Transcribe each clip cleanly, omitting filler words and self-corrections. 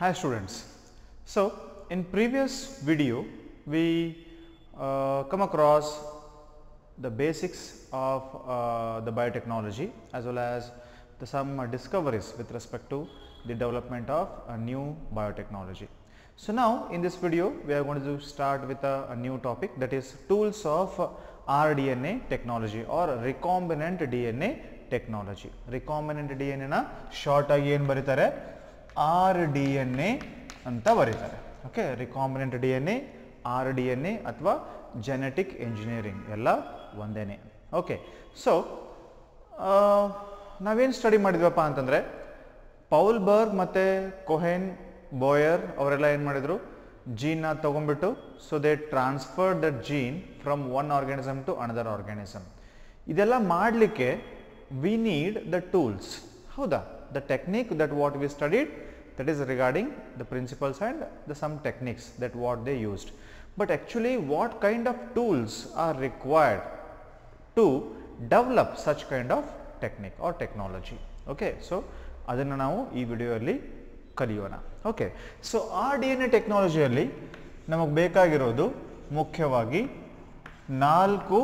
Hi students. So in previous video we come across the basics of the biotechnology as well as some discoveries with respect to the development of a new biotechnology. So now in this video we are going to start with a new topic, that is tools of rDNA technology or recombinant DNA technology. Recombinant DNA na short agi ಏನು ಬರೀತಾರೆ rDNA ಅಂತ ಬರೀತಾರೆ. Okay, recombinant DNA, rDNA ಅಥವಾ genetic engineering ಎಲ್ಲ ಒಂದೇನೆ. Okay, so ನಾವೇನು study ಮಾಡಿದ್ವಪ್ಪ ಅಂತಂದರೆ, ಪೌಲ್ ಬರ್ಗ್ ಮತ್ತು ಕೊಹೆನ್ ಬೋಯರ್ ಅವರೆಲ್ಲ ಏನು ಮಾಡಿದರು, ಜೀನ್ನ ತೊಗೊಂಡ್ಬಿಟ್ಟು so they transferred that gene from one organism to another organism. ಇದೆಲ್ಲ ಮಾಡಲಿಕ್ಕೆ ವಿ ನೀಡ್ ದ ಟೂಲ್ಸ್. ಹೌದಾ? The technique that what we studied, that is regarding the principles and some techniques that what they used. But actually what kind of tools are required to develop such kind of technique or technology? Okay, so adanna ನಾವು ಈ ವಿಡಿಯೋದಲ್ಲಿ ಕಲಿಯೋಣ. Okay, so rDNA ಟೆಕ್ನಾಲಜಿಯಲ್ಲಿ ನಮಗೆ ಬೇಕಾಗಿರೋದು ಮುಖ್ಯವಾಗಿ 4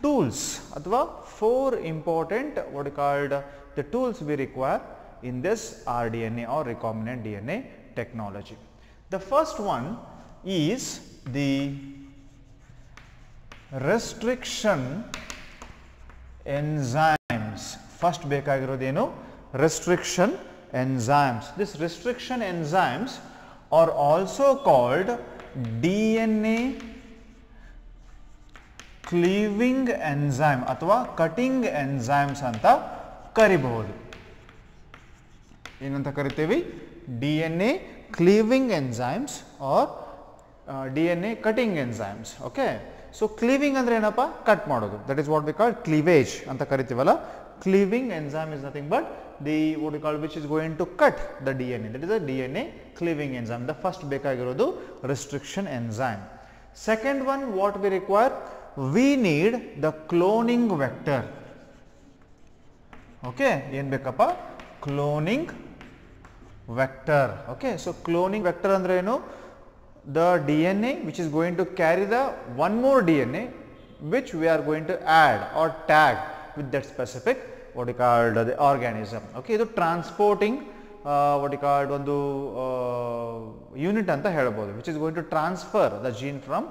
tools ಅಥವಾ 4 important what called the tools we require in this rDNA or recombinant DNA technology. The first one is the restriction enzymes. First ಬೇಕಾಗಿರೋದೇನು? Restriction enzymes. This restriction enzymes are also called DNA cleaving enzyme ಅಥವಾ cutting enzymes ಅಂತ ಕರಿಬಹುದು. ಏನಂತ ಕರಿತೀವಿ? DNA cleaving enzymes or DNA cutting enzymes. Okay, so cleaving ಅಂದರೆ ಏನಪ್ಪ? Cut ಮಾಡೋದು. That is what we call cleavage ಅಂತ ಕರಿತೀವಲ್ಲ. Cleaving enzyme is nothing but the what we call which is going to cut the DNA. That is a DNA cleaving enzyme. The first ಬೇಕಾಗಿರೋದು restriction enzyme. Second one what we require, we need the cloning vector. Okay, ಏನು ಬೇಕಪ್ಪ? Cloning vector. Okay, so cloning vector ಅಂದರೆ ಏನು? The DNA which is going to carry the one more DNA which we are going to add or tag with that specific what you called the organism. Okay, ಇದು transporting what you called ಒಂದು unit ಅಂತ ಹೇಳ್ಬೋದು, which is going to transfer the gene from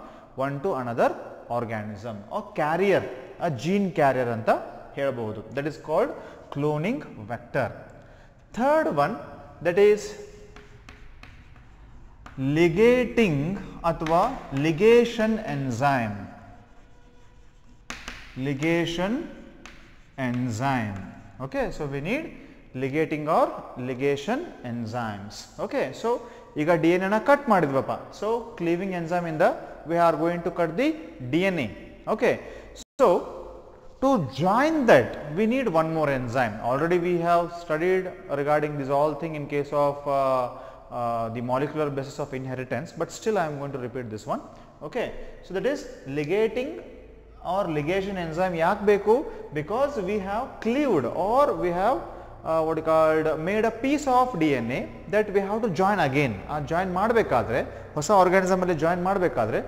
one to another organism or carrier, a gene carrier ಅಂತ ಹೇಳ್ಬಹುದು. That is called cloning vector. Third one, that is ligating ಅಥವಾ ligation enzyme. Ligation enzyme. Okay, so we need ligating or ligation enzymes. Okay, so ಈಗ DNA ನ cut ಮಾಡಿದ್ವಪ್ಪ. So cleaving enzyme ಇಂದ we are going to cut the DNA. Okay, so to join that we need one more enzyme. Already we have studied regarding this all thing in case of the molecular basis of inheritance, but still I am going to repeat this one. Okay, so that is ligating or ligation enzyme ಯಾಕೆ ಬೇಕು? Because we have cleaved or we have what you called made a piece of DNA that we have to join again. ಆ join ಮಾಡಬೇಕಾದ್ರೆ, ಹೊಸ organism ಅಲ್ಲಿ join ಮಾಡಬೇಕಾದ್ರೆ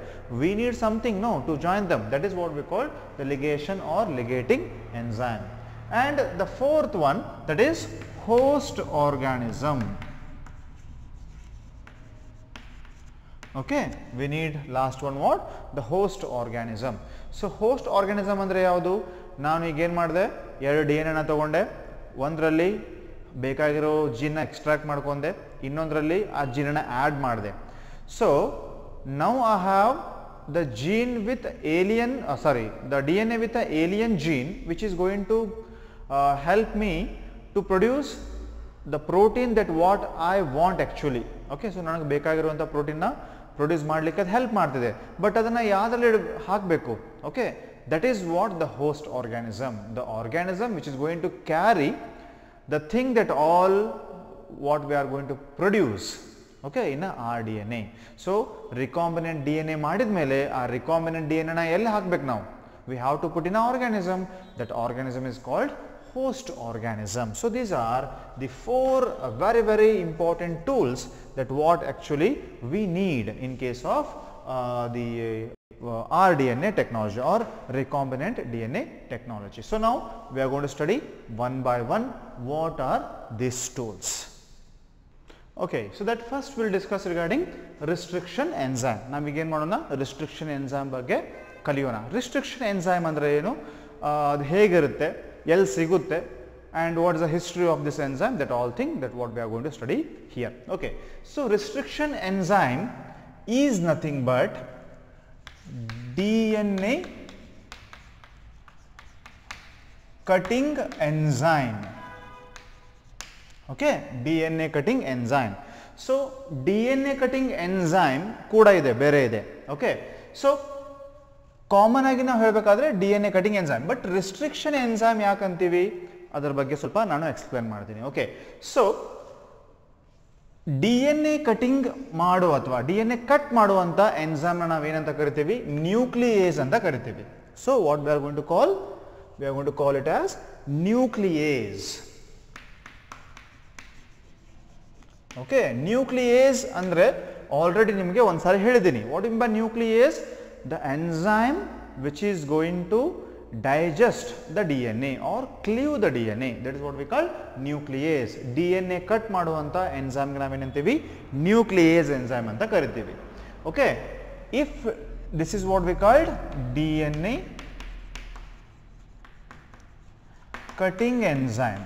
we need something to join them. That is what we call the ligation or ligating enzyme. And the fourth one, that is host organism. Okay, we need last one what? The host organism. So host organism ಅಂದರೆ ಯಾವುದು? ನಾನು ಈಗ ಏನು ಮಾಡಿದೆ, 2 DNA ನ ತಗೊಂಡೆ, ಒಂದರಲ್ಲಿ ಬೇಕಾಗಿರೋ ಜೀನ್ನ ಎಕ್ಸ್ಟ್ರಾಕ್ಟ್ ಮಾಡ್ಕೊಂಡೆ, ಇನ್ನೊಂದರಲ್ಲಿ ಆ ಜೀನನ್ನ ಆ್ಯಡ್ ಮಾಡಿದೆ. So now I have the gene with alien the DNA with an alien gene which is going to help me to produce the protein that what I want actually. Okay, so ನನಗೆ ಬೇಕಾಗಿರುವಂಥ ಪ್ರೋಟೀನ್ನ produce ಮಾಡಲಿಕ್ಕೆ ಅದು help ಮಾಡ್ತಿದೆ, but ಅದನ್ನು ಯಾವುದ್ರಲ್ಲಿ ಹಾಕಬೇಕು? Okay, that is what the host organism, the organism which is going to carry the thing that all what we are going to produce, okay, in a rDNA. So recombinant DNA ಮಾಡಿದ ಮೇಲೆ ಆ recombinant DNA ನ ಎಲ್ಲಿ ಹಾಕಬೇಕು ನಾವು? We have to put in an organism. That organism is called host organism. So these are the four very important tools that what actually we need in case of the rDNA technology or recombinant DNA technology. So now we are going to study one by one what are these tools. Okay, so that first we will discuss regarding restriction enzyme. ನಮಗೆ ಏನು ಮಾಡೋಣ, restriction enzyme ಬಗ್ಗೆ ಕಲಿಯೋಣ. restriction enzyme ಅಂದರೆ ಏನು, ಅದು ಹೇಗಿರುತ್ತೆ, ಎಲ್ಲಿ ಸಿಗುತ್ತೆ, and what is the history of this enzyme, that all thing that what we are going to study here. Okay, so restriction enzyme is nothing but DNA cutting enzyme. Okay, DNA cutting enzyme. So DNA cutting enzyme ಕೂಡ ಇದೆ, ಬೇರೆ ಇದೆ. Okay, so common ಆಗಿ ನಾವು ಹೇಳಬೇಕಾದ್ರೆ DNA cutting enzyme, but restriction enzyme ಯಾಕಂತೀವಿ ಅದರ ಬಗ್ಗೆ ಸ್ವಲ್ಪ ನಾನು ಎಕ್ಸ್ಪ್ಲೇನ್ ಮಾಡ್ತೀನಿ. ಓಕೆ, ಸೊ DNA ಕಟಿಂಗ್ ಮಾಡುವ ಅಥವಾ DNA ಕಟ್ ಮಾಡುವಂತ ಎಂಜೈಮ್ ನಾವೇನಂತ ಕರಿತೀವಿ, ನ್ಯೂಕ್ಲಿಯೇಸ್ ಅಂತ ಕರಿತೀವಿ. So what we are going to call, we are going to call it as nuclease. Okay, nuclease ಅಂದ್ರೆ ಆಲ್ರೆಡಿ ನಿಮಗೆ ಒಂದ್ಸಾರಿ ಹೇಳಿದ್ದೀನಿ. What in by nuclease, the enzyme which is going to digest the DNA or cleave the DNA, that is what we call nuclease. DNA cut ಮಾಡುವಂತ enzyme ಗೆ ನಾವೇನಂತೀವಿ, nuclease enzyme ಅಂತ ಕರಿತೀವಿ. Okay, if this is what we called DNA cutting enzyme,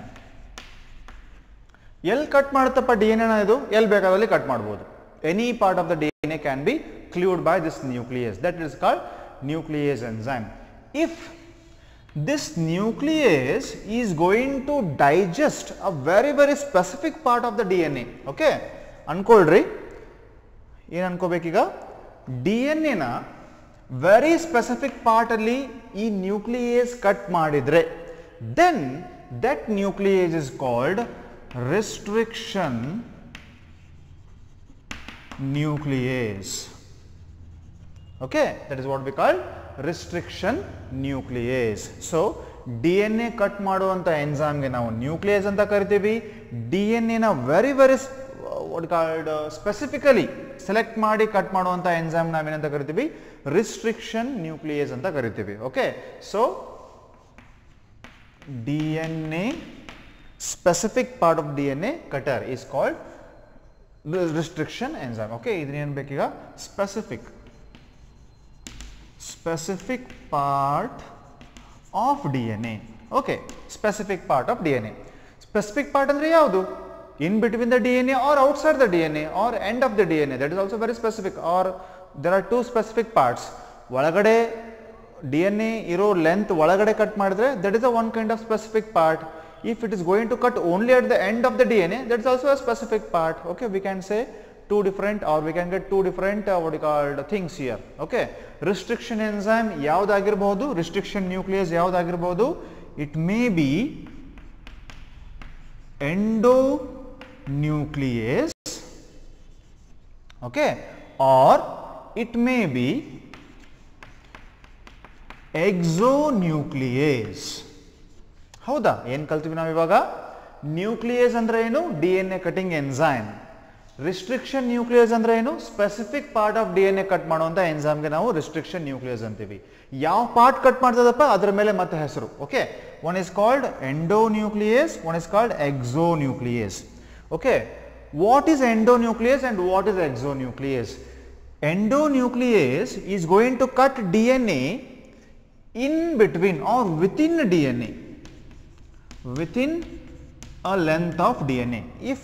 ಎಲ್ಲಿ cut ಮಾಡುತ್ತಪ್ಪ DNA ನ, ಇದು ಎಲ್ಲಿ ಬೇಕಾದಲ್ಲಿ cut ಮಾಡಬಹುದು. Any part of the DNA can be cleaved by this nuclease, that is called nuclease enzyme. If this nuclease is going to digest a very specific part of the DNA, okay, ಅನ್ಕೊಳ್ರಿ, ಏನು ಅನ್ಕೋಬೇಕೀಗ, DNA ನ very specific part ಅಲ್ಲಿ ಈ ನ್ಯೂಕ್ಲಿಯೇಸ್ cut ಮಾಡಿದ್ರೆ, then that nuclease is called restriction nuclease. Okay, that is what we call restriction nuclease. So DNA cut ಮಾಡುವಂತ enzyme ಗೆ ನಾವು nucleus ಅಂತ ಕರಿತೀವಿ. DNA ನ very what called specifically select ಮಾಡಿ ಕಟ್ ಮಾಡುವಂತ ಎಂಜೈಮ್ ನಾವೇನಂತ ಕರಿತೀವಿ, ರಿಸ್ಟ್ರಿಕ್ಷನ್ ನ್ಯೂಕ್ಲಿಯಸ್ ಅಂತ ಕರಿತೀವಿ. Okay, so DNA specific part of DNA cutter is called restriction enzyme. Okay, ಇದನ್ನ ಏನು ಬೇಕೀಗ, specific part of DNA. Okay, specific part of DNA. Specific part ಅಂದ್ರೆ ಯಾವುದು, in between the DNA or outside the DNA or end of the DNA, that is also very specific. Or there are two specific parts. ಒಳಗಡೆ DNA ಇರೋ length ಒಳಗಡೆ cut ಮಾಡಿದ್ರೆ that is a one kind of specific part. If it is going to cut only at the end of the DNA, that is also a specific part. Okay, we can say two different, or we can get two different what you called things here. Okay, restriction enzyme ಯಾವುದಾಗಿರಬಹುದು, restriction nuclease ಯಾವುದಾಗಿರಬಹುದು, it may be endonuclease, okay, or it may be exonuclease. ಹೌದಾ, ಏನು ಕಲ್ತೀವಿ ನಾವು ಇವಾಗ, nucleus ಅಂದ್ರೆ ಏನು, DNA cutting enzyme. Restriction nucleus ಅಂದ್ರೆ ಏನು, specific part of DNA cut ಮಾಡುವಂತ ಎಂಜೈಮ್ಗೆ ನಾವು ರಿಸ್ಟ್ರಿಕ್ಷನ್ ನ್ಯೂಕ್ಲಿಯಸ್ ಅಂತೀವಿ. ಯಾವ ಪಾರ್ಟ್ ಕಟ್ ಮಾಡ್ತದಪ್ಪ ಅದರ ಮೇಲೆ ಮತ್ತೆ ಹೆಸರು. Okay, one is called endonuclease, one is called exonuclease. Okay, what is endonuclease and what is exonuclease? Endonuclease is going to cut DNA in between or within DNA, within a length of DNA. If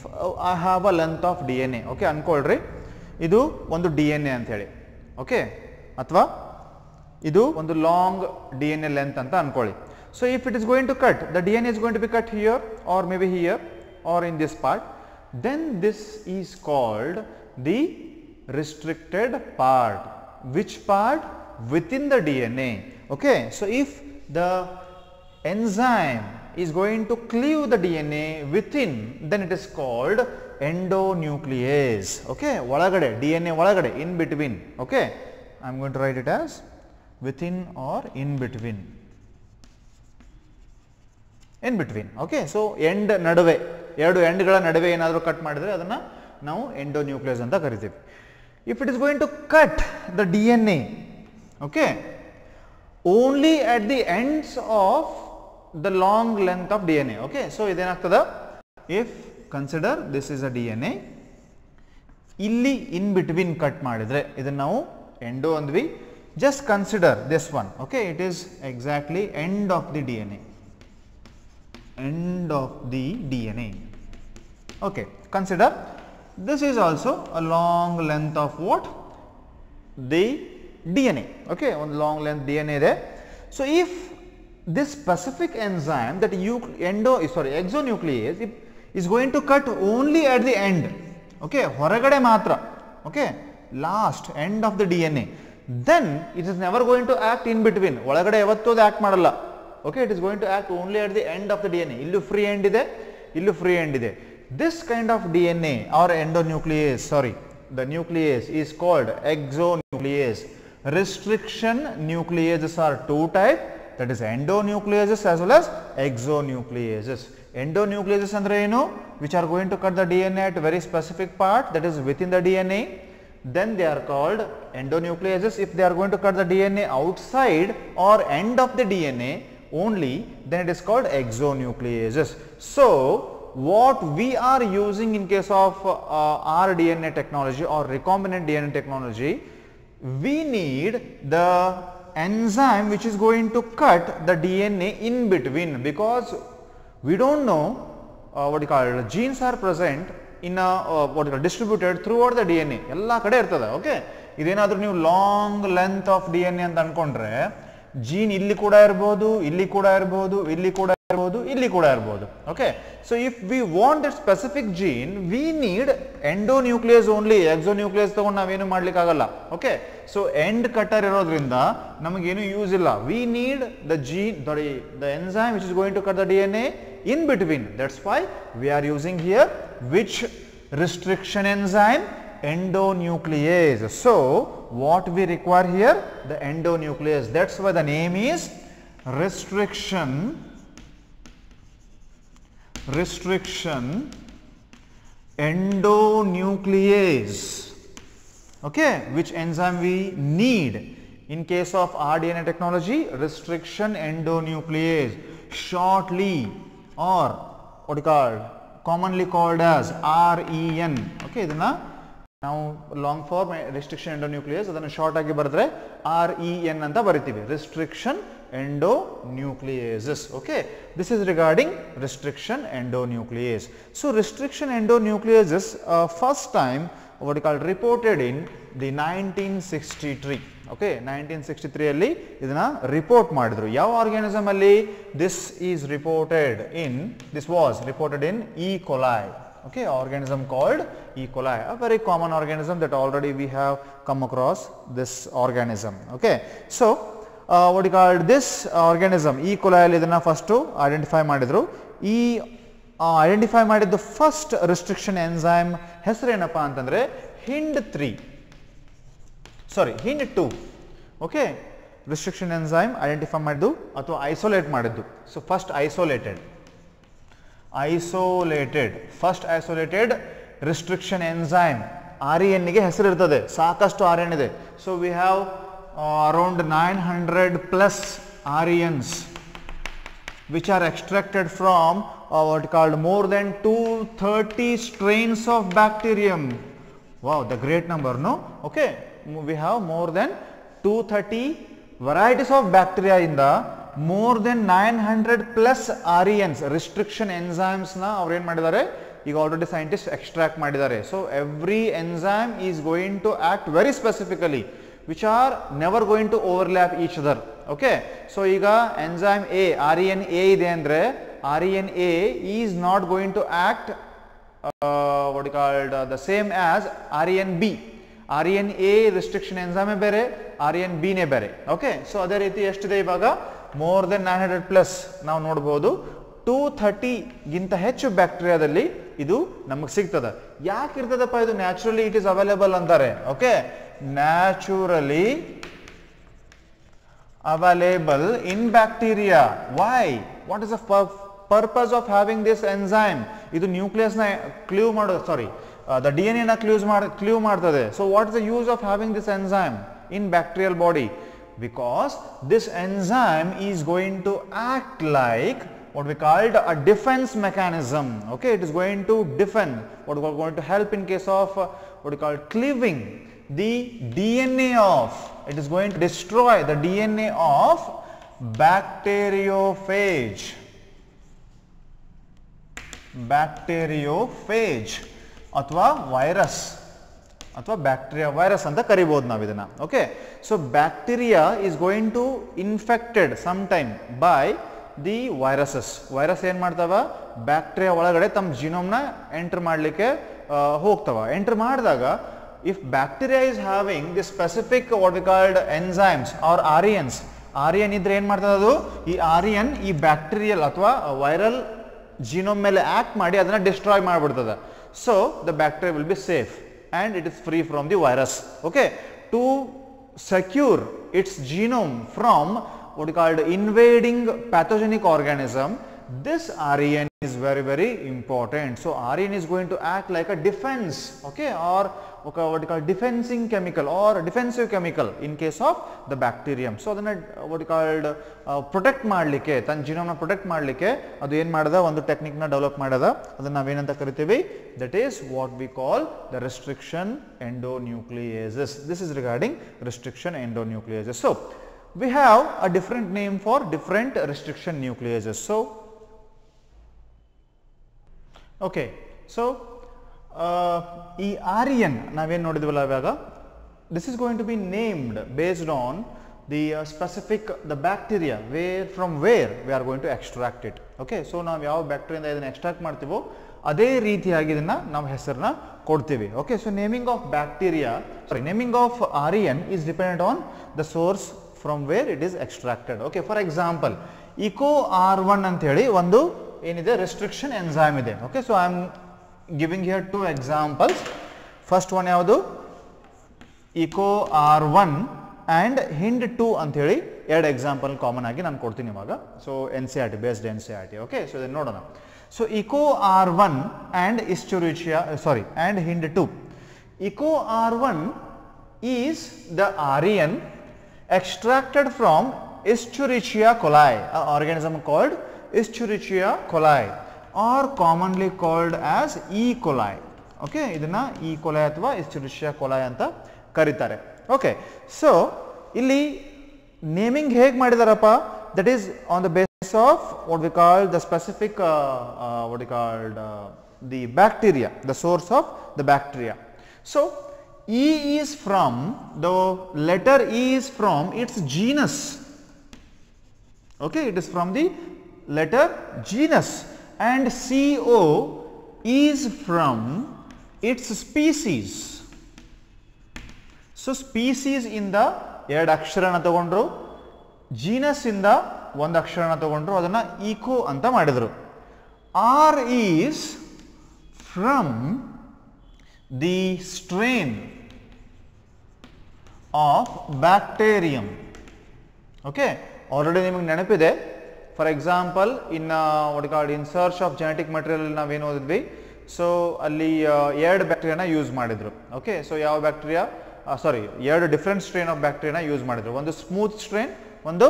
I have a length of DNA, okay, ಅನ್ಕೊಳ್ರಿ ಇದು ಒಂದು DNA ಅಂತ ಹೇಳಿ, okay, ಅಥವಾ ಇದು ಒಂದು long DNA length ಅಂತ ಅನ್ಕೊಳ್ಳಿ. So if it is going to cut, the DNA is going to be cut here or maybe here or in this part, then this is called the restricted part. Which part? Within the DNA. Okay, so if the enzyme is going to cleave the DNA within, then it is called endonuclease. Okay, ಒಳಗಡೆ DNA ಒಳಗಡೆ, in between. Okay, I am going to write it as within or in between. In between. Okay, so end ನಡುವೆ, ಎರಡು ಎಂಡ್ಗಳ ನಡುವೆ ಏನಾದರೂ cut ಮಾಡಿದರೆ ಅದನ್ನು ನಾವು endonuclease ಅಂತ ಕರಿತೀವಿ. If it is going to cut the DNA, okay, only at the ends of the long length of DNA. Okay, so ಇದೇನಾಗ್ತದೆ, if consider this is a DNA, ಇಲ್ಲಿ ಇನ್ ಬಿಟ್ವೀನ್ ಕಟ್ ಮಾಡಿದರೆ ಇದನ್ನು ನಾವು endo ಅಂದ್ವಿ. Just consider this one. Okay, it is exactly end of the DNA. End of the DNA. Okay, consider this is also a long length of what? The DNA. Okay, one long length DNA there. So if this specific enzyme that exonuclease is going to cut only at the end, okay, ಹೊರಗಡೆ ಮಾತ್ರ, okay, last end of the DNA, then it is never going to act in between. ಒಳಗಡೆ ಯಾವತ್ತೂ ಅದು act ಮಾಡಲ್ಲ. Okay, it is going to act only at the end of the DNA. Illu free end ide, illu free end ide. This kind of DNA or endonuclease, sorry, the nuclease is called exonuclease. Restriction nucleases are two types, that is endonucleases as well as exonucleases. Endonucleases andre enu, which are going to cut the DNA at a very specific part, that is within the DNA. Then they are called endonucleases. If they are going to cut the DNA outside or end of the DNA only, then it is called exonucleases. So what we are using in case of our DNA technology or recombinant DNA technology, we need the enzyme which is going to cut the DNA in between, because we don't know what you call it, genes are present in a what you call distributed throughout the DNA. ಎಲ್ಲ ಕಡೆ ಇರ್ತದೆ. Okay, ಇದೇನಾದರೂ ನೀವು long length of DNA ಅಂತ ಅನ್ಕೊಂಡ್ರೆ gene ಇಲ್ಲಿ ಕೂಡ ಇರಬಹುದು, ಇಲ್ಲಿ ಕೂಡ ಇರಬಹುದು, ಇಲ್ಲಿ ಕೂಡ ಇರಬಹುದು, ಇಲ್ಲಿ ಕೂಡ ಇರಬಹುದು. Okay, so if we want that specific gene, we need endonuclease only. Exonuclease ತಗೊಂಡು ನಾವೇನು ಮಾಡ್ಲಿಕ್ಕೆ ಆಗಲ್ಲ. ಓಕೆ, ಸೊ ಎಂಡ್ ಕಟರ್ ಇರೋದ್ರಿಂದ ನಮಗೇನು ಯೂಸ್ ಇಲ್ಲ. We need the gene, the enzyme which is going to cut the DNA in between. That's why we are using here which restriction enzyme? Endonuclease. So what we require here? The endonuclease. That's why the name is restriction endonuclease. Okay, which enzyme we need in case of our DNA technology? Restriction endonuclease, shortly or what you call commonly called as REN. Okay, ಇದನ್ನ ನಾವು long form restriction ಎಂಡೋನ್ಯೂಕ್ಲಿಯಸ್, ಅದನ್ನು short ಆಗಿ ಬರೆದ್ರೆ REN ಅಂತ ಬರಿತೀವಿ, restriction endonucleases. Okay, this is regarding restriction endonuclease. So restriction endonucleases first time what you call reported in the 1963. Okay, 1963 ಅಲ್ಲಿ ಇದನ್ನ report ಮಾಡಿದ್ರು. ಯಾವ ಆರ್ಗ್ಯಾನಿಸಮ್ ಅಲ್ಲಿ? This was reported in E. coli. Okay, organism called E. coli, a very common organism that already we have come across this organism. Okay, so what you call this organism E. coli ಅಲ್ಲಿ ಇದನ್ನ first identify ಮಾಡಿದ್ರು. ಈ identify ಮಾಡಿದ first restriction enzyme ಹೆಸರೇನಪ್ಪ ಅಂತಂದ್ರೆ HIND2. Okay, restriction enzyme identify ಮಾಡಿದ್ದು ಅಥವಾ isolate ಮಾಡಿದ್ದು. So first isolated first isolated restriction enzyme. REN ಗೆ ಹೆಸರಿರ್ತದೆ, ಸಾಕಷ್ಟು RN ಇದೆ. So we have around 900 plus RENs which are extracted from what called more than 230 strains of bacterium. Wow, the great number, no? Okay, we have more than 230 varieties of bacteria in the more than 900 plus RENs, restriction enzymes na avaru ಏನು ಮಾಡಿದ್ದಾರೆ, ಈಗ already scientist extract ಮಾಡಿದ್ದಾರೆ. So every enzyme is going to act very specifically, which are never going to overlap each other. Okay, so ಈಗ enzyme A, RENA ಇದೆ ಅಂದ್ರೆ RENA is not going to act what you called the same as RENB. RENA restriction enzyme ಬೇರೆ, RENB ನೇ ಬೇರೆ. Okay, so ಅದೇ ರೀತಿ ಎಷ್ಟಿದೆ ಇವಾಗ? ಮೋರ್ ದೆನ್ 900 ಪ್ಲಸ್ ನಾವು ನೋಡಬಹುದು. 230 ಗಿಂತ ಹೆಚ್ಚು ಬ್ಯಾಕ್ಟೀರಿಯಾದಲ್ಲಿ ಇದು ನಮಗೆ ಸಿಗ್ತದೆ. ಯಾಕೆ ಇರ್ತದಪ್ಪ ಇದು? ನ್ಯಾಚುರಲಿ ಇಟ್ ಇಸ್ ಅವೈಲೇಬಲ್ ಅಂತಾರೆ. Okay, naturally available in bacteria. Why? What is the purpose of having this enzyme? ಇದು ನ್ಯೂಕ್ಲಿಯಸ್ ನ ಕ್ಲೀವ್ ಮಾಡೋದು, ಸಾರಿ the DNA na cleave ಮಾಡ್ತದೆ. So what is the use of having this enzyme in bacterial body? Because this enzyme is going to act like what we called a defense mechanism. Okay, it is going to defend, what we are going to help in case of what we call cleaving the DNA of, it is going to destroy the DNA of bacteriophage. Bacteriophage ಅಥವಾ virus ಅಥವಾ bacteria virus ಅಂತ ಕರಿಬಹುದು ನಾವು ಇದನ್ನ. Okay, so bacteria is going to infected some time by the viruses. Virus ಏನ್ ಮಾಡ್ತಾವ, bacteria ಒಳಗಡೆ ತಮ್ಮ ಜಿನೋಮ್ನ ಎಂಟರ್ ಮಾಡಲಿಕ್ಕೆ ಹೋಗ್ತಾವ. ಎಂಟರ್ ಮಾಡಿದಾಗ if bacteria is having the specific what we called enzymes are R ones, R one ಇದ್ರೆ ಏನ್ ಮಾಡ್ತದೆ ಅದು, ಈ ಆರಿಯನ್ ಈ ಬ್ಯಾಕ್ಟೀರಿಯಲ್ ಅಥವಾ ವೈರಲ್ ಜಿನೋಮ್ ಮೇಲೆ ಆಕ್ಟ್ ಮಾಡಿ ಅದನ್ನ destroy ಮಾಡಿಬಿಡ್ತದೆ. So the bacteria will be safe and it is free from the virus. Okay, to secure its genome from what we called invading pathogenic organism, this RNA is very, very important. So RNA is going to act like a defense, okay, or what we call defensing chemical or defensive chemical in case of the bacterium. So adana what we called protect ಮಾಡಲಿಕ್ಕೆ, ತನ್ನ genome ನ protect ಮಾಡಲಿಕ್ಕೆ ಅದು ಏನು ಮಾಡದ, ಒಂದು technique ನ develop ಮಾಡದ. ಅದನ್ನ ನಾವೇನಂತ ಕರಿತೀವಿ, that is what we call the restriction endonucleases. This is regarding restriction endonucleases. So we have a different name for different restriction nucleases. So okay, so ಈ ಆರಿಯನ್ ನಾವೇನು ನೋಡಿದ್ವಲ್ಲ ಇವಾಗ, this is going to be named based on the specific the bacteria from where we are going to extract it. Okay, so ನಾವು ಯಾವ ಬ್ಯಾಕ್ಟೀರಿಯಿಂದ ಇದನ್ನ extract ಮಾಡ್ತೀವೋ ಅದೇ ರೀತಿಯಾಗಿ ಇದನ್ನ ನಾವು ಹೆಸರನ್ನ ಕೊಡ್ತೀವಿ. Okay, so naming of bacteria, sorry naming of Aryan is dependent on the source from where it is extracted. Okay, for example Eco R1 ಅಂತ ಹೇಳಿ ಒಂದು ಏನಿದೆ ರೆಸ್ಟ್ರಿಕ್ಷನ್ ಎನ್ಸೈಮ್ ಇದೆ. Okay, so I am giving here two examples. First one ಯಾವುದು, Eco R1 and HIND2 ಅಂತ ಹೇಳಿ ಎರಡು example common ಆಗಿ ನಾನು ಕೊಡ್ತೀನಿ ಇವಾಗ. So NCERT based NCERT. Okay, so ಇದನ್ನು ನೋಡೋಣ. So Eco R1 and Escherichia, sorry, and HIND2. Eco R1 is the RN extracted from Escherichia coli, an organism called Escherichia coli, or commonly called as E. coli. Okay, ಇದನ್ನ E. coli ಅಥವಾ Escherichia coli ಅಂತ ಕರೀತಾರೆ. Okay, so ಇಲ್ಲಿ naming ಹೇಗೆ ಮಾಡಿದಾರಪ್ಪ, that is on the basis of what we call the specific what we called the bacteria, the source of the bacteria. So E is from, the letter E is from its genus. Okay, it is from the letter genus, and CO is from its species. So species ಇಂದ ಎರಡು ಅಕ್ಷರನ ತಗೊಂಡ್ರು, genus ಇಂದ ಒಂದು ಅಕ್ಷರನ ತಗೊಂಡ್ರು, ಅದನ್ನ eco ಅಂತ ಮಾಡಿದ್ರು. R is from the strain of bacterium. Okay, already ನಿಮಗೆ ನೆನಪಿದೆ. For example in what called in search of genetic material ನಾವೇನು ಓದಿದ್ವಿ, ಸೊ ಅಲ್ಲಿ ಎರಡು ಬ್ಯಾಕ್ಟೀರಿಯಾನ ಯೂಸ್ ಮಾಡಿದ್ರು. ಓಕೆ, ಸೊ ಯಾವ ಬ್ಯಾಕ್ಟೀರಿಯಾ, ಸಾರಿ, ಎರಡು ಡಿಫ್ರೆಂಟ್ ಸ್ಟ್ರೇನ್ ಆಫ್ ಬ್ಯಾಕ್ಟೀರಿಯಾನ ಯೂಸ್ ಮಾಡಿದ್ರು. ಒಂದು ಸ್ಮೂತ್ ಸ್ಟ್ರೇನ್, ಒಂದು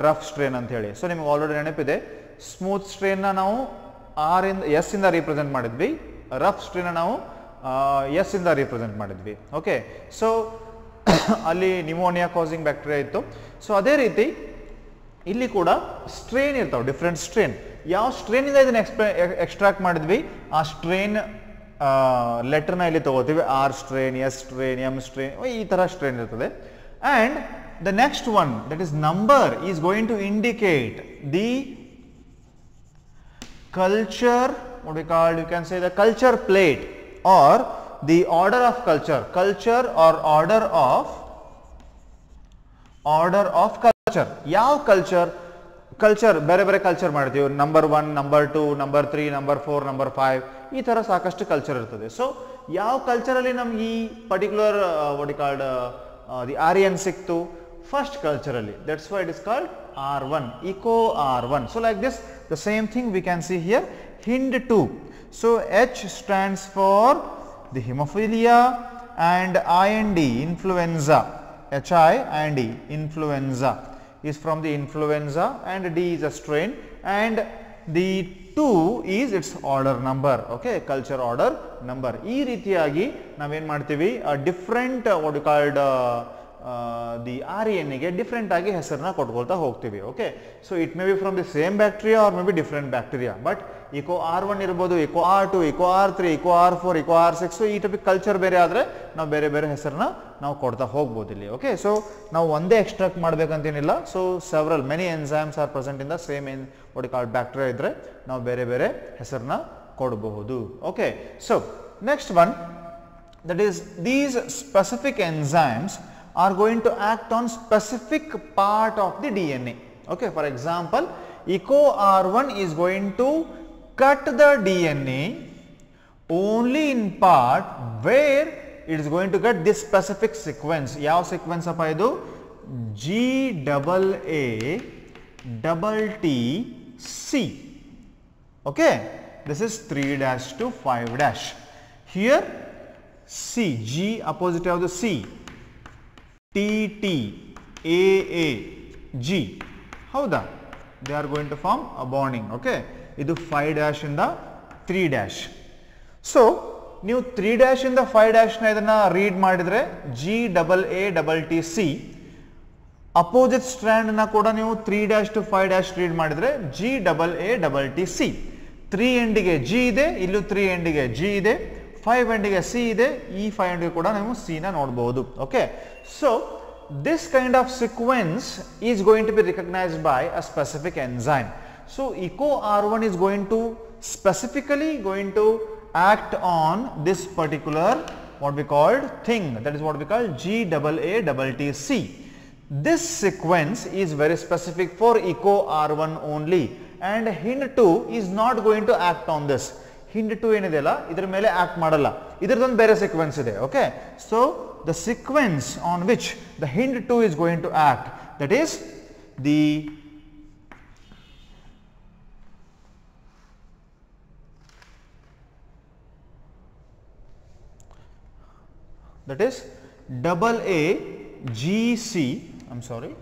ರಫ್ ಸ್ಟ್ರೇನ್ ಅಂತ ಹೇಳಿ. ಸೊ ನಿಮಗೆ ಆಲ್ರೆಡಿ ನೆನಪಿದೆ, ಸ್ಮೂತ್ ಸ್ಟ್ರೇನ್ನ ನಾವು S ಇಂದ ರಿಪ್ರೆಸೆಂಟ್ ಮಾಡಿದ್ವಿ, ರಫ್ ಸ್ಟ್ರೇನ್ನ ನಾವು S ಇಂದ ರಿಪ್ರೆಸೆಂಟ್ ಮಾಡಿದ್ವಿ. ಓಕೆ, ಸೊ ಅಲ್ಲಿ ನಿಮೋನಿಯಾ ಕಾಸಿಂಗ್ ಬ್ಯಾಕ್ಟೀರಿಯಾ ಇತ್ತು. ಸೊ ಅದೇ ರೀತಿ ಇಲ್ಲಿ ಕೂಡ ಸ್ಟ್ರೇನ್ ಇರ್ತಾವೆ, ಡಿಫ್ರೆಂಟ್ ಸ್ಟ್ರೇನ್. ಯಾವ ಸ್ಟ್ರೇನ್ ಇಂದ ಇದನ್ನ ಎಕ್ಸ್ಟ್ರಾಕ್ಟ್ ಮಾಡಿದ್ವಿ, ಆ ಸ್ಟ್ರೇನ್ ಲೆಟರ್ನ ಇಲ್ಲಿ ತಗೋತೀವಿ. R strain, S strain, M strain, ಈ ತರ ಸ್ಟ್ರೇನ್ ಇರ್ತದೆ. And the next one, that is number, is going to indicate the culture, what we call, you can say the culture plate or the order of culture, culture or order of culture. ಯಾವ culture, culture ಬೇರೆ ಬೇರೆ culture ಮಾಡ್ತೀವಿ, number 1, number 2, number 3, number 4, number 5, ಈ ತರ ಸಾಕಷ್ಟು culture ಇರ್ತದೆ. So ಯಾವ ಕಲ್ಚರಲ್ಲಿ ನಮ್ಗೆ ಈ particular what called the R one ಸಿಕ್ತು, ಫಸ್ಟ್ ಕಲ್ಚರಲ್ಲಿ. That's why it is called R1, echo R1. So like this, the same thing we can see here, Hind2. So H stands for the hemophilia and IND, influenza. HI&E, influenza is from the influenza and D is a strain and the 2 is its order number, okay, culture order number. ಈ ರೀತಿಯಾಗಿ ನಾವೇನ್ ಮಾಡ್ತೀವಿ different what you called the RNA ಗೆ different ಆಗಿ ಹೆಸರನ್ನ ಕೊಟ್ಕೊಳ್ತಾ ಹೋಗ್ತೀವಿ. Okay, so it may be from the same bacteria or may be different bacteria, but Eco R1 ಇರ್ಬೋದು, Eco R2, Eco R3, Eco R4, Eco R6. So ಈ type culture ಬೇರೆ ಆದರೆ ನಾವು ಬೇರೆ ಬೇರೆ ಹೆಸರನ್ನ ನಾವು ಕೊಡ್ತಾ ಹೋಗ್ಬೋದು ಇಲ್ಲಿ. ಓಕೆ, ಸೊ ನಾವು ಒಂದೇ ಎಕ್ಸ್ಟ್ರಾಕ್ಟ್ ಮಾಡ್ಬೇಕಂತೇನಿಲ್ಲ. So several many enzymes are present in the same in what you called bacteria ಇದ್ರೆ ನಾವು ಬೇರೆ ಬೇರೆ ಹೆಸರನ್ನ ಕೊಡಬಹುದು. Okay, so next one, that is these specific enzymes are going to act on specific part of the DNA. Okay, for example, echo R1 is going to cut the DNA only in part where it is going to get this specific sequence. Yav sequence appa idu? GAATTC. Okay, this is 3' to 5'. Here C, G opposite of the C, T, T, A, A, G. Howda? They are going to form a bonding. Okay, idu 5' in the 3'. So, ನೀವು 3' in the 5' ನ ಇದನ್ನ read ಮಾಡಿದ್ರೆ GAATTC, opposite strand ನ ಕೂಡ ನೀವು 3' to 5' read ಮಾಡಿದ್ರೆ GAATTC. 3 ಎಂಡಿಗೆ G ಇದೆ, ಇಲ್ಲೂ 3 ಎಂಡಿಗೆ G ಇದೆ, 5 ಎಂಡಿಗೆ C ಇದೆ, ಈ 5 ಎಂಡಿಗೆ ಕೂಡ ನೀವು C ನ ನೋಡಬಹುದು. Okay, so this kind of sequence is going to be recognized by a specific enzyme. So echo R1 is going to specifically going to act on this particular what we called thing, that is what we call GAATTC. This sequence is very specific for echo R1 only and Hind2 is not going to act on this. Hind2 ಏನಿದೆಯಲ್ಲ ಇದರ ಮೇಲೆ act ಮಾಡಲ್ಲ, ಇದರದೊಂದು ಬೇರೆ sequence ಇದೆ. Okay, so the sequence on which the Hind2 is going to act, that is the AAGC, I'm sorry,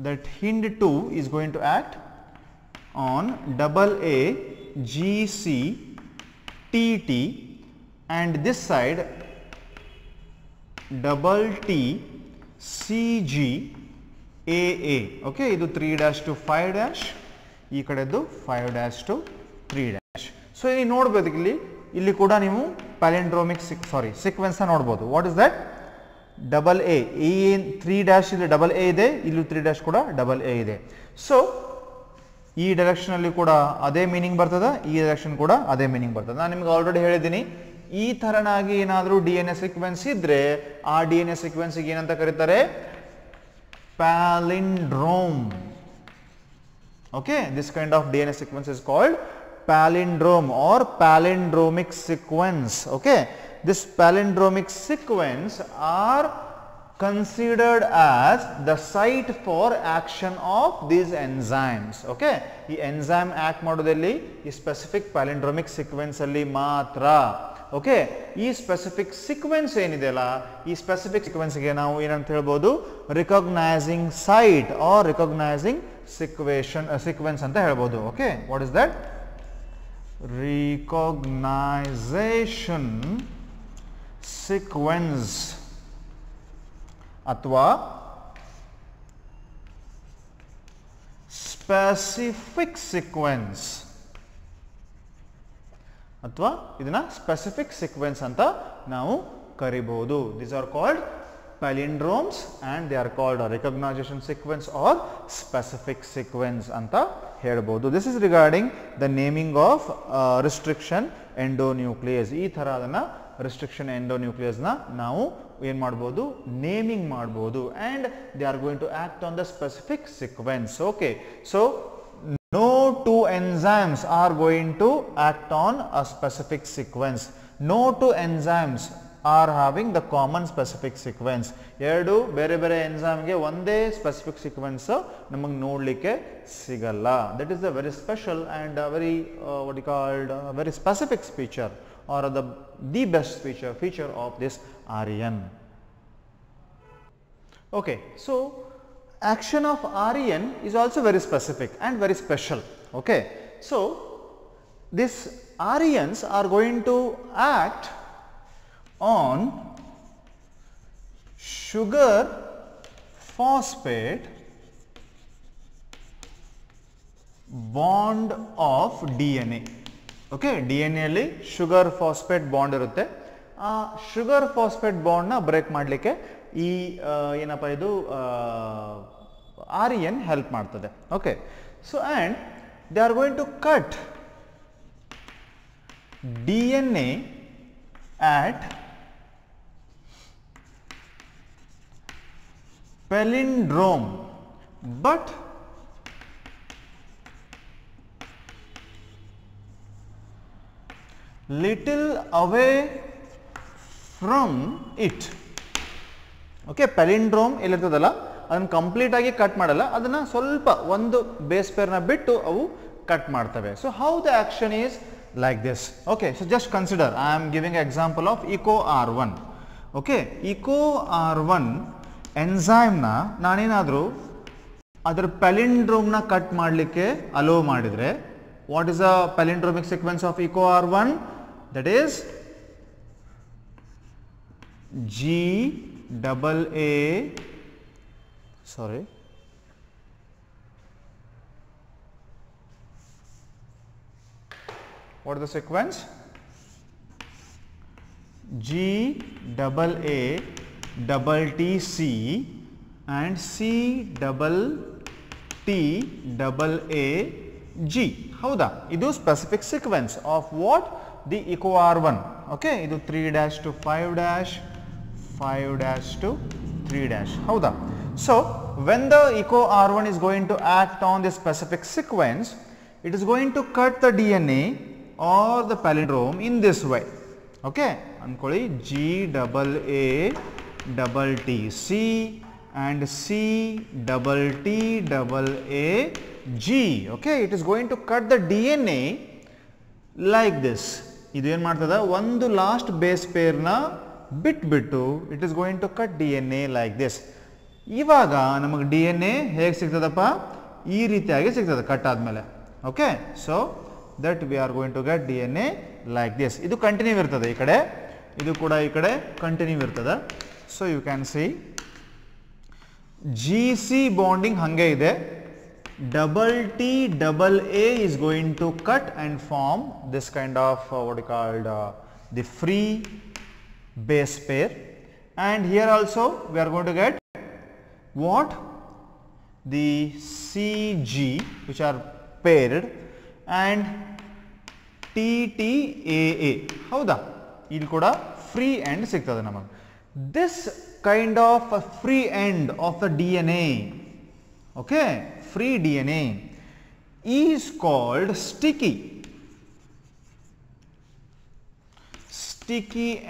that Hind2 is going to act on AAGCTT and this side TTCGAA. Okay, idu 3' to 5', ಈ ಕಡೆದು 5' to 3'. So ಇಲ್ಲಿ ನೋಡಬಹುದು, ಇಲ್ಲಿ ಕೂಡ ನೀವು ಪ್ಯಾಲಿಂಡ್ರೋಮಿಕ್ sequence ನೋಡಬಹುದು. What is that? AA, ಈ 3' ಇಲ್ಲಿ AA ಇದೆ, ಇಲ್ಲೂ 3' ಕೂಡ AA ಇದೆ. ಸೊ ಈ ಡೈರೆಕ್ಷನ್ ಅಲ್ಲಿ ಕೂಡ ಅದೇ ಮೀನಿಂಗ್ ಬರ್ತದೆ, ಈ ಡೈರೆಕ್ಷನ್ ಕೂಡ ಅದೇ ಮೀನಿಂಗ್ ಬರ್ತದೆ. ನಾನು ನಿಮ್ಗೆ ಆಲ್ರೆಡಿ ಹೇಳಿದ್ದೀನಿ, ಈ ತರನಾಗಿ ಏನಾದರೂ DNA ಸೀಕ್ವೆನ್ಸ್ ಇದ್ರೆ ಆ DNA ಸೀಕ್ವೆನ್ಸ್ ಏನಂತ ಕರೀತಾರೆ? Palindrome. Okay, this kind of DNA sequence is called palindrome or palindromic sequence. Okay, this palindromic sequence are considered as the site for action of these enzymes. Okay, ಈ enzyme act ಮಾಡೋದಲ್ಲಿ ಈ specific palindromic sequence ಅಲ್ಲಿ ಮಾತ್ರ. Okay, ಈ specific sequence ಏನಿದೆಯಲ್ಲ, ಈ specific sequence ಗೆ ನಾವು ಏನಂತ ಹೇಳ್ಬೋದು? Recognising site or recognising sequence ಅಂತ ಹೇಳ್ಬೋದು. Okay, what is that? Recognisation sequence ಅಥವಾ ಸ್ಪೆಸಿಫಿಕ್ ಸೀಕ್ವೆನ್ಸ್, ಅಥವಾ ಇದನ್ನ ಸ್ಪೆಸಿಫಿಕ್ ಸೀಕ್ವೆನ್ಸ್ ಅಂತ ನಾವು ಕರಿಬಹುದು. These are called palindromes and they are called a recognition sequence or specific sequence ಅಂತ ಹೇಳ್ಬೋದು. This is regarding the naming of restriction endonuclease. ಈ ತರ ಅದನ್ನ restriction endonuclease ನ ನಾವು ಏನು ಮಾಡ್ಬೋದು? ನೇಮಿಂಗ್ ಮಾಡ್ಬೋದು and they are going to act on the specific sequence. Okay, so no two enzymes are going to act on a specific sequence. No two enzymes are having the common specific sequence. ಎರಡು ಬೇರೆ ಬೇರೆ ಎಂಜೈಮ್ಗೆ ಒಂದೇ specific sequence ನಮಗೆ ನೋಡಲಿಕ್ಕೆ ಸಿಗಲ್ಲ. That is the very special and very what you called very specific feature or the best feature of this REN. Okay, so action of REN is also very specific and very special. Okay, so these RENs are going to act on sugar phosphate bond of DNA. Okay, D N ಎಲ್ಲಿ sugar phosphate bond ಇರುತ್ತೆ. ಆ sugar phosphate ಬಾಂಡ್ನ break ಮಾಡಲಿಕ್ಕೆ ಈ ಏನಪ್ಪ ಇದು REN help ಮಾಡ್ತದೆ. Okay, so and they are going to cut DNA at palindrome, but little away from it. Okay, palindrome ಎಲ್ಲಿರ್ತದಲ್ಲ ಅದನ್ನು ಕಂಪ್ಲೀಟ್ ಆಗಿ ಕಟ್ ಮಾಡಲ್ಲ, ಅದನ್ನು ಸ್ವಲ್ಪ ಒಂದು ಬೇಸ್ ಪೇರ್ನ ಬಿಟ್ಟು ಅವು ಕಟ್ ಮಾಡ್ತವೆ. So how the action is like this. Okay, so just consider I am giving example of Eco R1. ಓಕೆ, ಇಕೋ R1 ಎಂಜೈಮ್ನ ನಾನೇನಾದರೂ ಅದರ ಪ್ಯಾಲಿಂಡ್ರೋಮ್ನ ಕಟ್ ಮಾಡಲಿಕ್ಕೆ ಅಲೋ ಮಾಡಿದರೆ, what is the palindromic sequence of echo R1? That is what is the sequence? GAATTC and CTTAG. ಹೌದಾ? ಇದು specific sequence of what the Eco R1. Okay, ಇದು 3' to 5', 5' to 3'. ಹೌದಾ? So when the Eco R1 is going to act on this specific sequence, it is going to cut the DNA or the palindrome in this way. Okay, ಅನ್ಕೊಳ್ಳಿ GAATTC and CTTAG. Okay, it is going to cut the DNA like this. ಇದು ಏನು ಮಾಡ್ತದ, ಒಂದು last base ಪೇರ್ನ ಬಿಟ್ಬಿಟ್ಟು it is going to cut DNA like this. ಇವಾಗ ನಮಗೆ DNA ಹೇಗೆ ಸಿಗ್ತದಪ್ಪ, ಈ ರೀತಿಯಾಗಿ ಸಿಗ್ತದೆ ಕಟ್ ಆದಮೇಲೆ. Okay, so that we are going to get DNA like this. ಇದು ಕಂಟಿನ್ಯೂ ಇರ್ತದೆ, ಈ ಕಡೆ ಇದು ಕೂಡ ಈ ಕಡೆ ಕಂಟಿನ್ಯೂ ಇರ್ತದೆ. So you can see GC bonding ಹಂಗೆ ಇದೆ. TAA is going to cut and form this kind of what you called the free base pair, and here also we are going to get what, the CG which are paired and TTAA. ಹೌದಾ? ಇಲ್ಲಿ ಕೂಡ free end ಸಿಗ್ತದೆ ನಮಗೆ. This kind of a free end of the DNA, okay, free DNA is called sticky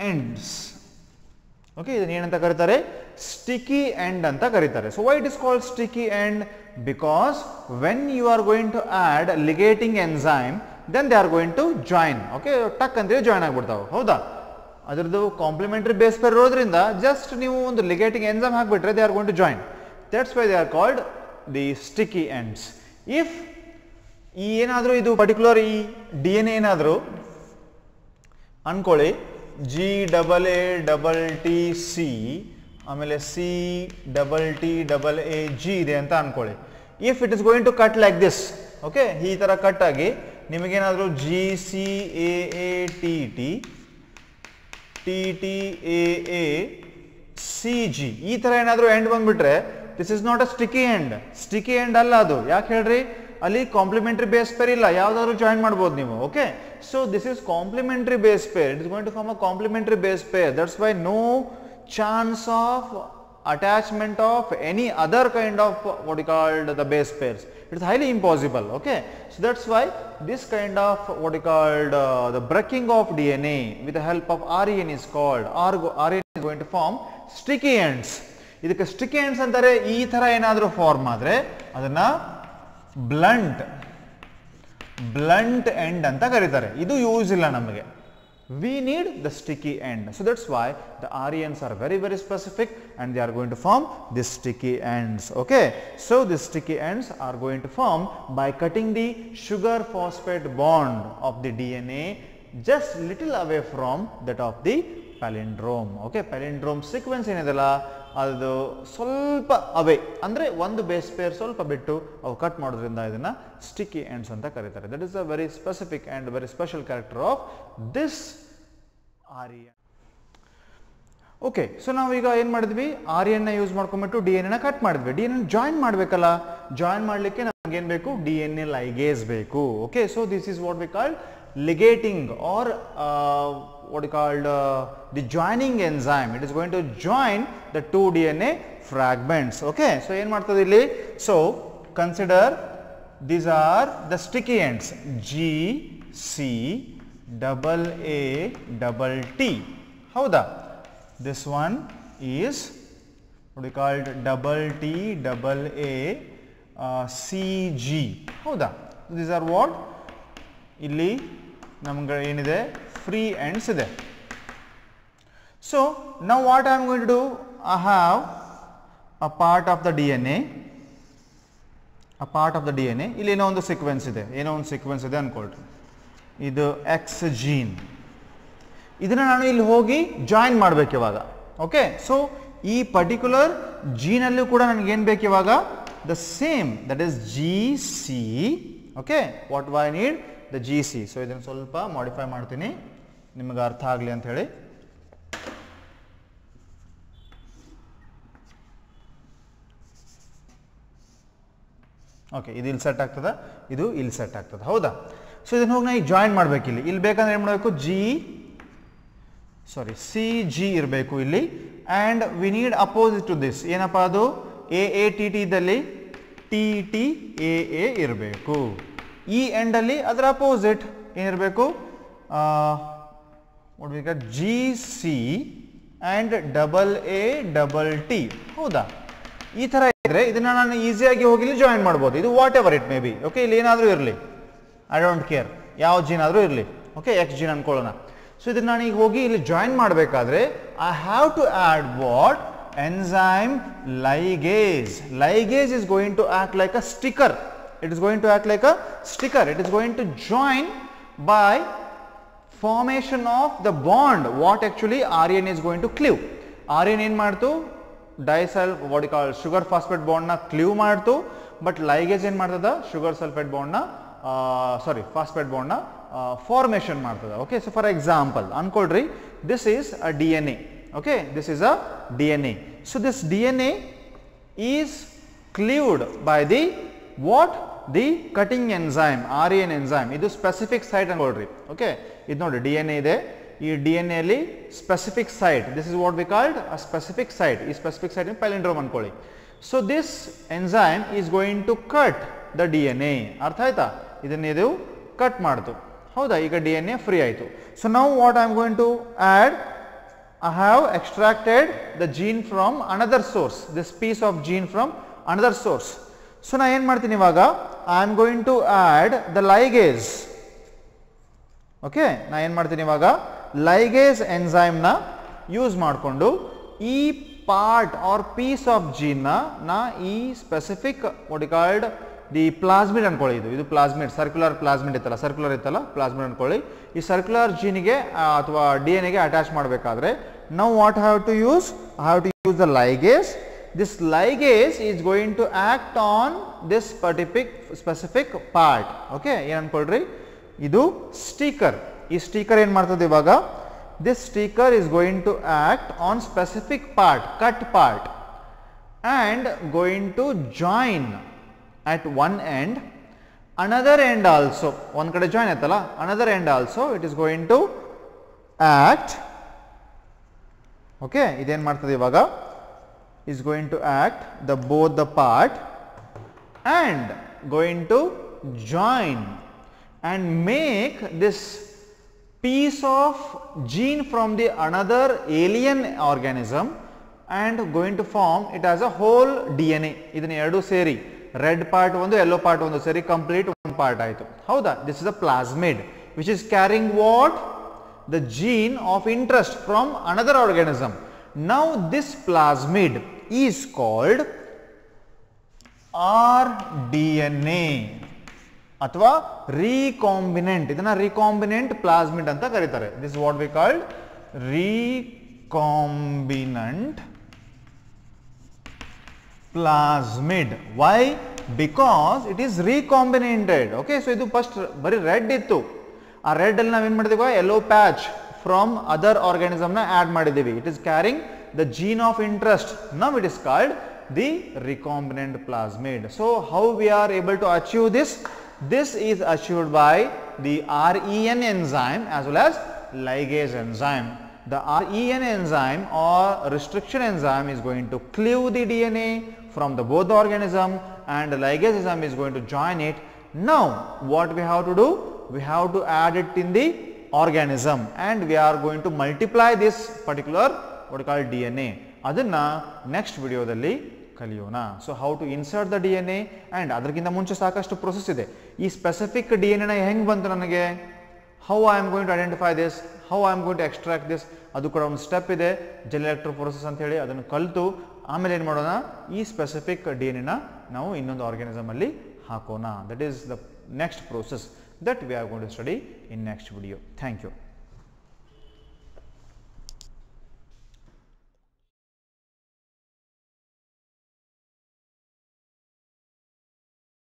ends. Okay, ಇದನ್ನ ಏನಂತ ಕರೀತಾರೆ, sticky end ಅಂತ ಕರೀತಾರೆ. So why it is called sticky end? Because when you are going to add ligating enzyme, then they are going to join. Okay, ಟಕ್ ಅಂತ join ಆಗ್ಬಿಡ್ತಾವೆ. ಹೌದಾ? ಅದರದ್ದು ಕಾಂಪ್ಲಿಮೆಂಟರಿ ಬೇಸ್ ಪೇರ್ ಇರೋದ್ರಿಂದ ಜಸ್ಟ್ ನೀವು ಒಂದು ಲಿಗೇಟಿಂಗ್ ಎಂಜೈಮ್ ಹಾಕಿಬಿಟ್ರೆ they are going to join. That's why they are called the sticky ends. If ಈ ಏನಾದರೂ ಇದು ಪರ್ಟಿಕ್ಯುಲರ್ ಈ DNA ಏನಾದರೂ ಅನ್ಕೊಳ್ಳಿ GAATTC ಆಮೇಲೆ CTTAG ಇದೆ ಅಂತ ಅನ್ಕೊಳ್ಳಿ. If it is going to cut like this, okay, ಈ ಥರ ಕಟ್ ಆಗಿ ನಿಮಗೇನಾದರೂ TTAACG ಈ ಥರ ಏನಾದರೂ ಎಂಡ್ ಬಂದ್ಬಿಟ್ರೆ this is not a sticky end. Sticky end ಅಲ್ಲ ಅದು. ಯಾಕೆ ಹೇಳ್ರಿ, ಅಲ್ಲಿ ಕಾಂಪ್ಲಿಮೆಂಟರಿ ಬೇಸ್ ಪೇರ್ ಇಲ್ಲ, ಯಾವ್ದಾದ್ರು ಜಾಯಿನ್ ಮಾಡ್ಬೋದು ನೀವು. Okay, so this is complementary base pair. It is going to form a complementary base pair. That's why no chance of attachment of any other kind of what we called the base pairs. It is highly impossible. Okay, so that's why this kind of what we called the breaking of DNA with the help of REN is called. REN is going to form sticky ends. ಇದಕ್ಕೆ sticky ends ಅಂತಾರೆ. ಈ ತರ ಏನಾದರೂ form ಆದ್ರೆ ಅದನ್ನ blunt end ಅಂತ ಕರೀತಾರೆ. ಇದು ಯೂಸ್ ಇಲ್ಲ ನಮಗೆ. We need the sticky end. So that's why the RENs are very, very specific and they are going to form these sticky ends. Okay. So these sticky ends are going to form by cutting the sugar phosphate bond of the DNA just little away from that of the palindrome. Okay. Palindrome sequence ಏನದಲ್ಲ ಅದು ಸ್ವಲ್ಪ ಅವೇ ಅಂದರೆ ಒಂದು base peer ಸ್ವಲ್ಪ ಬಿಟ್ಟು ಅವು cut ಮಾಡೋದ್ರಿಂದ ಇದನ್ನ ಸ್ಟಿಕ್ಕಿ ಎಂಡ್ಸ್ ಅಂತ ಕರೀತಾರೆ. That is a very specific and very special character of this REN. Okay, so ನಾವೀಗ ಏನು ಮಾಡಿದ್ವಿ, REN ನ ಯೂಸ್ ಮಾಡ್ಕೊಂಡ್ಬಿಟ್ಟು DNA ನ ಕಟ್ ಮಾಡಿದ್ವಿ. DNA ಜಾಯಿನ್ ಮಾಡಬೇಕಲ್ಲ, ಜಾಯಿನ್ ಮಾಡಲಿಕ್ಕೆ ನಮ್ಗೆ ಏನು ಬೇಕು, DNA ಲೈಗೇಸ್ ಬೇಕು. Okay, so this is what we called ligating or what you called the joining enzyme. It is going to join the two DNA fragments. Okay, so ಏನು ಮಾಡ್ತದೆ ಇಲ್ಲಿ, so consider these are the sticky ends G C double A double T. ಹೌದಾ, this one is what we called double T double A CG. ಹೌದಾ, these are what, ಇಲ್ಲಿ ನಮ್ಗೆ ಏನಿದೆ, free ends ಇದೆ. So now what I am going to do, I have a part of the DNA, ಇಲ್ಲಿ ಏನೋ ಒಂದು sequence ಇದೆ, ಅನ್ಕೊಳ್ರಿ, ಇದು X ಜೀನ್. ಇದನ್ನ ನಾನು ಇಲ್ಲಿ ಹೋಗಿ ಜಾಯಿನ್ ಮಾಡ್ಬೇಕು ಇವಾಗ. ಓಕೆ, ಸೊ ಈ ಪರ್ಟಿಕ್ಯುಲರ್ ಜೀನಲ್ಲೂ ಕೂಡ ನನಗೆ ಏನು ಬೇಕು ಇವಾಗ, the same, that is GC. Okay, what I need, the GC. So ಇದನ್ನು ಸ್ವಲ್ಪ ಮಾಡಿಫೈ ಮಾಡ್ತೀನಿ ನಿಮಗೆ ಅರ್ಥ ಆಗಲಿ ಅಂತ ಹೇಳಿ. ಓಕೆ, ಇದು ಇಲ್ಲಿ ಸೆಟ್ ಆಗ್ತದ, ಇದು ಇಲ್ಲಿ ಸೆಟ್ ಆಗ್ತದೆ. ಹೌದಾ, ಸೊ ಇದನ್ನು ಹೋಗಿ ನಾವು ಜಾಯಿನ್ ಮಾಡಬೇಕು. ಇಲ್ಲಿ ಬೇಕಂದ್ರೆ ಏನು ಮಾಡಬೇಕು, CG ಇರಬೇಕು ಇಲ್ಲಿ. And we need opposite to this, ಏನಪ್ಪ ಅದು, AATT ಇದ್ದಲ್ಲಿ TTAA ಇರಬೇಕು. ಈ ಎಂಡಲ್ಲಿ ಅದರ ಅಪೋಸಿಟ್ ಏನಿರಬೇಕು, GC ಆ್ಯಂಡ್ AA T. ಹೌದಾ, ಈ ಥರ ಇದ್ರೆ ಇದನ್ನ ನಾನು ಈಸಿಯಾಗಿ ಹೋಗಿ ಇಲ್ಲಿ ಜಾಯಿನ್ ಮಾಡ್ಬೋದು. ಇದು whatever it may be. Okay, ಇಲ್ಲಿ ಏನಾದರೂ ಇರಲಿ, ಐ ಡೋಂಟ್ ಕೇರ್, ಯಾವ ಜೀನ್ ಆದರೂ ಇರಲಿ. ಓಕೆ, X ಜೀನ್ ಅನ್ಕೊಳ್ಳೋಣ. ಸೊ ಇದನ್ನ ನಾನು ಈಗ ಹೋಗಿ ಇಲ್ಲಿ ಜಾಯಿನ್ ಮಾಡಬೇಕಾದ್ರೆ I have to add what, enzyme ligase. Ligase is going to act like a sticker. It is going to act like a sticker. It is going to join by formation of the bond what actually REN is going to cleave. REN ಏನು ಮಾಡ್ತು, ಡೈಸಲ್ what you call sugar phosphate ಬಾಂಡ್ನ cleave ಮಾಡ್ತು. But ligase ಏನು ಮಾಡ್ತದ, sugar sulphate ಬಾಂಡ್ನ phosphate ಬಾಂಡ್ನ formation ಮಾಡ್ತದ. ಓಕೆ, ಸೊ ಫಾರ್ ಎಕ್ಸಾಂಪಲ್ ಅನ್ಕೊಳ್ರಿ, this is a DNA. Okay, this is a DNA. So this DNA is cleaved by the what, the cutting enzyme, REN enzyme. ಇದು specific site ಅನ್ಕೊಳ್ರಿ. Okay, ಇದು ನೋಡಿ DNA ಇದೆ, ಈ DNA ಅಲ್ಲಿ specific site, this is what we called a specific site. ಈ specific site palindrome ಅನ್ಕೊಳ್ಳಿ. So this enzyme is going to cut the DNA. ಅರ್ಥ ಆಯ್ತಾ, ಇದನ್ನಿದು ಕಟ್ ಮಾಡ್ತು. ಹೌದಾ, ಈಗ DNA ಫ್ರೀ ಆಯಿತು. So now what I am going to add, I have extracted the gene from another source, this piece of gene from another source. So na ಏನು ಮಾಡ್ತೀನಿ ಇವಾಗ, I am going to add the ligase. Okay, ನಾ ಏನು ಮಾಡ್ತೀನಿ ಇವಾಗ, ligase enzyme ನ use ಮಾಡಿಕೊಂಡು ಈ part or piece of gene ನಾ ಈ specific what you called the plasmid ಅನ್ಕೊಳ್ಳಿ. ಇದು ಪ್ಲಾಸ್ಮಿಡ್, ಸರ್ಕ್ಯುಲರ್ ಪ್ಲಾಸ್ಮಿಡ್ ಇತ್ತಲ್ಲ, ಪ್ಲಾಸ್ಮಿಡ್ ಅನ್ಕೊಳ್ಳಿ. ಈ ಸರ್ಕ್ಯುಲರ್ ಜೀನಿಗೆ ಅಥವಾ DNA ಗೆ ಅಟ್ಯಾಚ್ ಮಾಡಬೇಕಾದ್ರೆ now what I have to use, I have to use the ligase. This ligase is going to act on this specific part. Okay, ಏನು ಅನ್ಕೊಳ್ರಿ, ಇದು ಸ್ಟಿಕರ್. ಈ sticker ಏನು ಮಾಡ್ತದೆ ಇವಾಗ, this sticker is going to act on specific part, cut part, and going to join at one end, another end also, ಒಂದು ಕಡೆ join ಆಯ್ತಲ್ಲ, another end also it is going to act. Okay, ಇದೇನು ಮಾಡ್ತದೆ ಇವಾಗ, is going to act the both the part and going to join and make this piece of gene from the another alien organism and going to form it as a whole DNA. ಇದನ್ನ ಎರಡು ಸೇರಿ red part ಒಂದು yellow part ಒಂದು ಸೇರಿ complete one part ಆಯಿತು. ಹೌದಾ? This is a plasmid which is carrying what? The gene of interest from another organism. Now this plasmid is called rDNA ಅಥವಾ recombinant. ಇದನ್ನ recombinant plasmid ಅಂತ ಕರೀತಾರೆ. This is what we call recombinant plasmid. Why? Because it is recombinated. Okay, so ಇದು first ಬರೀ red ಇತ್ತು. ಆ red ಅಲ್ಲಿ ನಾವು ಏನು ಮಾಡಿದೀವಿ? Yellow patch from other organism ನ add ಮಾಡಿದೀವಿ. It is carrying the gene of interest. Now it is called the recombinant plasmid. So how we are able to achieve this? This is achieved by the REN enzyme as well as ligase enzyme. The REN enzyme or restriction enzyme is going to cleave the DNA from the both the organism and the ligase enzyme is going to join it. Now what we have to do? We have to add it in the organism and we are going to multiply this particular what we call DNA. ಅದನ್ನ next ವಿಡಿಯೋದಲ್ಲಿ ಕಲಿಯೋಣ. So how to insert the DNA and ಅದಕ್ಕಿಂತ ಮುಂಚೆ ಸಾಕಷ್ಟು process ಇದೆ. ಈ specific DNA ನ ಹೆಂಗೆ ಬಂತು ನನಗೆ? How I am going to identify this, how I am going to extract this, ಅದು ಕೂಡ ಒಂದು ಸ್ಟೆಪ್ ಇದೆ ಜೆಲ್ ಎಲೆಕ್ಟ್ರೋಫೋರೆಸಿಸ್ ಅಂತ ಹೇಳಿ. ಅದನ್ನು ಕಲಿತು ಆಮೇಲೆ ಏನು ಮಾಡೋಣ? ಈ ಸ್ಪೆಸಿಫಿಕ್ DNA ನ ನಾವು ಇನ್ನೊಂದು ಆರ್ಗಾನಿಸಮ್ ಅಲ್ಲಿ ಹಾಕೋಣ. That is the next process that we are going to study in next video. Thank you.